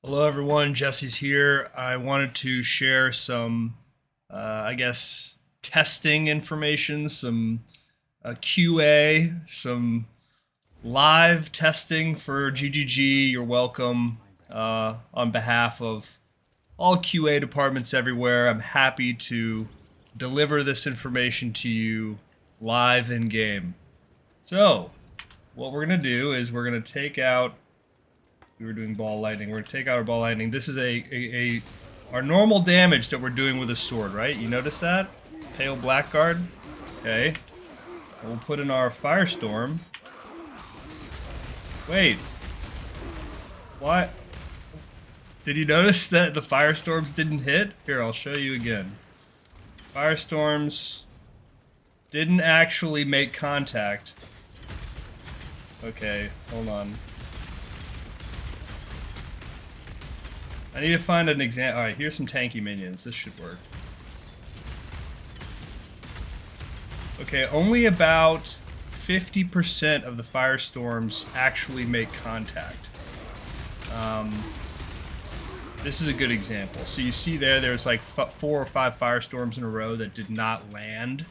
Hello everyone, Jesse's here. I wanted to share some, testing information, some QA, some live testing for GGG. You're welcome on behalf of all QA departments everywhere. I'm happy to deliver this information to you live in game. So, what we're going to do is we're going to take out we were doing ball lightning. We're gonna take out our ball lightning. This is our normal damage that we're doing with a sword, right? You notice that? Pale blackguard. Okay. And we'll put in our firestorm. Wait. What? Did you notice that the firestorms didn't hit? Here, I'll show you again. Firestorms didn't actually make contact. Okay, hold on. I need to find an example. Alright, here's some tanky minions. This should work. Okay, only about 50% of the firestorms actually make contact. This is a good example. So you see there's like 4 or 5 firestorms in a row that did not land.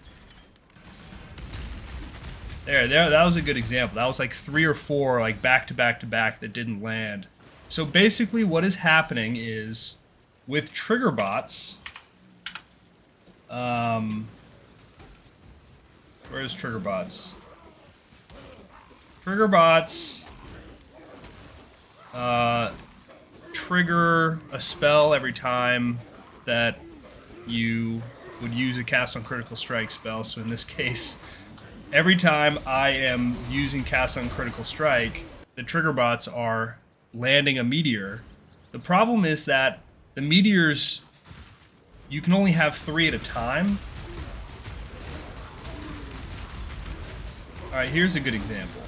There, that was a good example. That was like 3 or 4 like back to back to back that didn't land. So basically what is happening is, with Triggerbots, where's Triggerbots? Triggerbots, trigger a spell every time that you would use a cast on Critical Strike spell. So in this case, every time I am using cast on Critical Strike, the Triggerbots are landing a meteor. The problem is that the meteors, you can only have 3 at a time. Alright, here's a good example.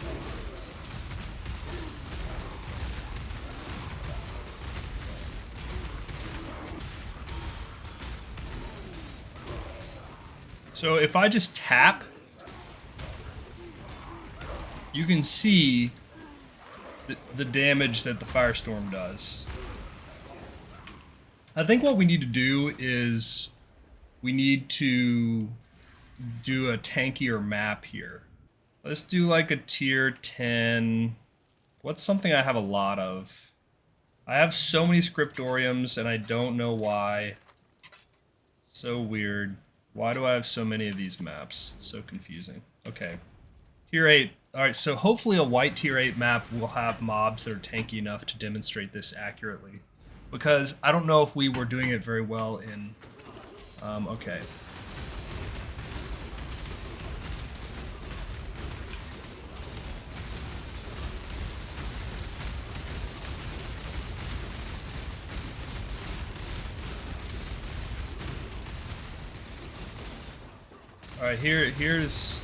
So if I just tap, you can see the damage that the firestorm does. I think what we need to do is we need to do a tankier map here. Let's do like a tier 10. What's something I have a lot of? I have so many scriptoriums and I don't know why. So weird. Why do I have so many of these maps? It's so confusing. Okay. Tier 8. Alright, so hopefully a white tier 8 map will have mobs that are tanky enough to demonstrate this accurately. Because I don't know if we were doing it very well in... okay. Alright, here's...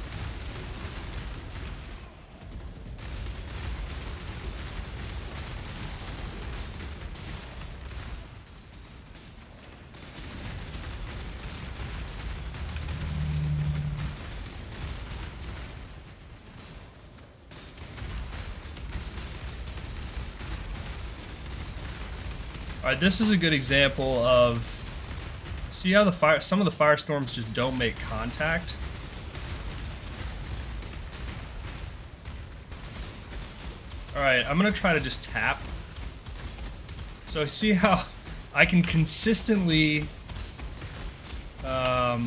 Alright, this is a good example of... See how some of the firestorms just don't make contact? Alright, I'm gonna try to just tap. So see how I can consistently... I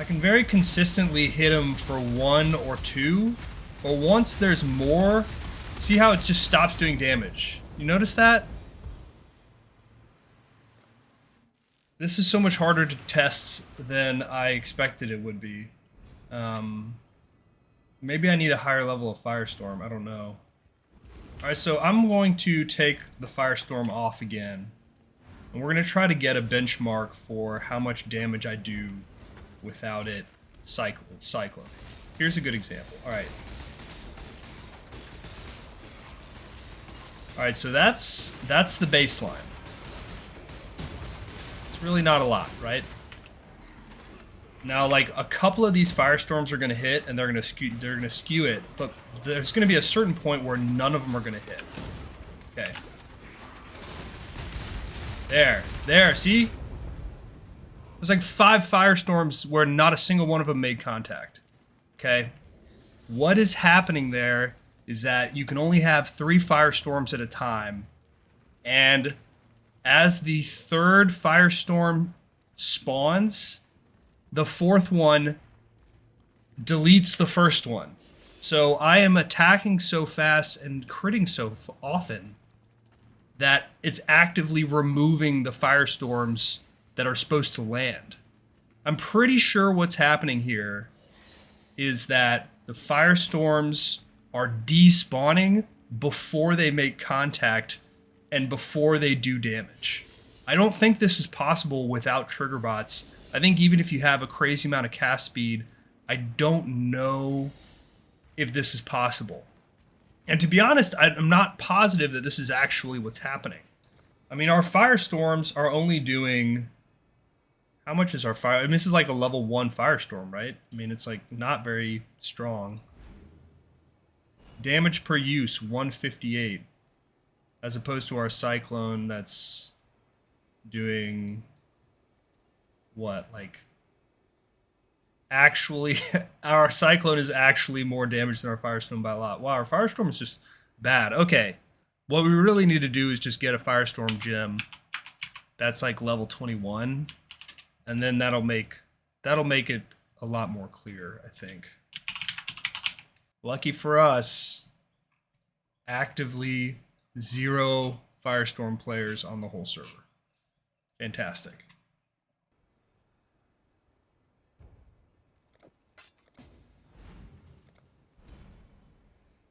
can very consistently hit him for 1 or 2, but once there's more... See how it just stops doing damage? You notice that? This is so much harder to test than I expected it would be. Maybe I need a higher level of Firestorm, I don't know. Alright, so I'm going to take the Firestorm off again. And we're going to try to get a benchmark for how much damage I do without it cycling. Here's a good example. Alright. Alright, so that's the baseline. It's really not a lot, right? Now, like, a couple of these firestorms are going to hit, and they're going to skew it, but there's going to be a certain point where none of them are going to hit. Okay. There, see? There's like 5 firestorms where not a single one of them made contact. Okay? What is happening there is that you can only have 3 firestorms at a time, and as the 3rd firestorm spawns, the 4th one deletes the 1st one. So I am attacking so fast and critting so often that it's actively removing the firestorms that are supposed to land. I'm pretty sure what's happening here is that the firestorms are despawning before they make contact and before they do damage. I don't think this is possible without Triggerbots. I think even if you have a crazy amount of cast speed, I don't know if this is possible. And to be honest, I'm not positive that this is actually what's happening. I mean, our firestorms are only doing... How much is our fire? I mean, this is like a level 1 firestorm, right? I mean, it's like not very strong. Damage per use, 158. As opposed to our cyclone that's doing... what, like... Actually, our cyclone is actually more damage than our firestorm by a lot. Wow, our firestorm is just bad. Okay, what we really need to do is just get a firestorm gem that's like level 21, and then that'll make it a lot more clear, I think. Lucky for us, actively 0 firestorm players on the whole server. Fantastic.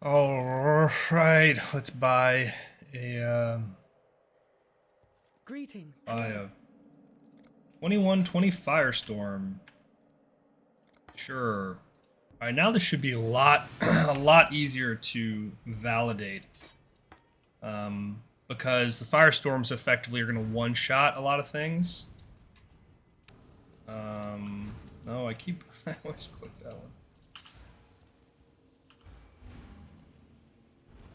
All right, let's buy a Greetings. buy a 2120 Firestorm. Sure. All right, now this should be a lot easier to validate, because the Firestorms effectively are going to one-shot a lot of things. No, I always click that one.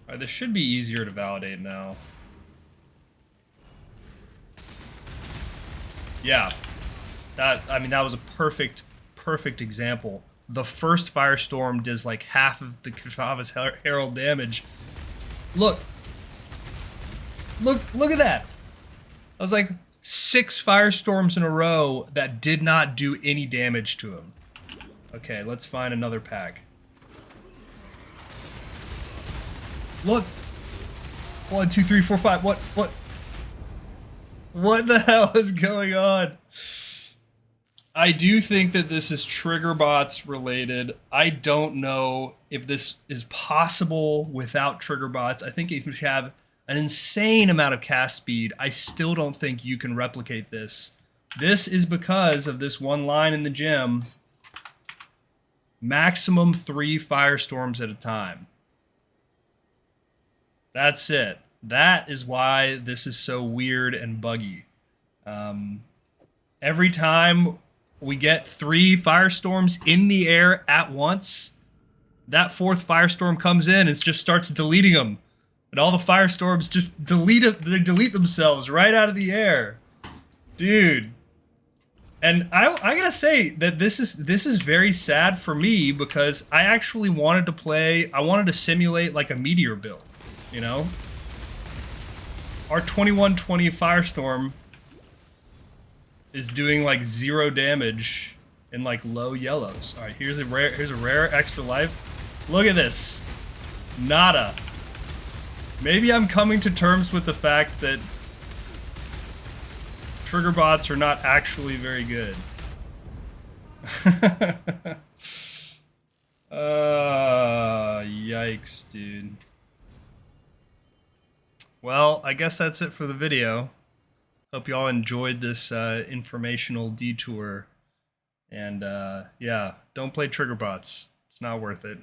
Alright, this should be easier to validate now. Yeah. I mean, that was a perfect example. The first Firestorm does like half of the Kava's Herald damage. Look at that! That was like 6 Firestorms in a row that did not do any damage to him. Okay, let's find another pack. Look! 1, 2, 3, 4, 5. What the hell is going on? I do think that this is Triggerbots related. I don't know if this is possible without Triggerbots. I think if you have an insane amount of cast speed, I still don't think you can replicate this. This is because of this one line in the gem. Maximum 3 Firestorms at a time. That's it. That is why this is so weird and buggy. Every time we get 3 Firestorms in the air at once, that 4th Firestorm comes in and just starts deleting them. And all the Firestorms just delete themselves right out of the air. Dude. And I gotta say that this is very sad for me, because I actually wanted to simulate like a meteor build. You know, our 2120 Firestorm is doing like 0 damage in like low yellows. All right, here's a rare extra life. Look at this, nada. Maybe I'm coming to terms with the fact that Triggerbots are not actually very good. Yikes, dude. Well, I guess that's it for the video. Hope you all enjoyed this informational detour. And yeah, don't play Triggerbots. It's not worth it.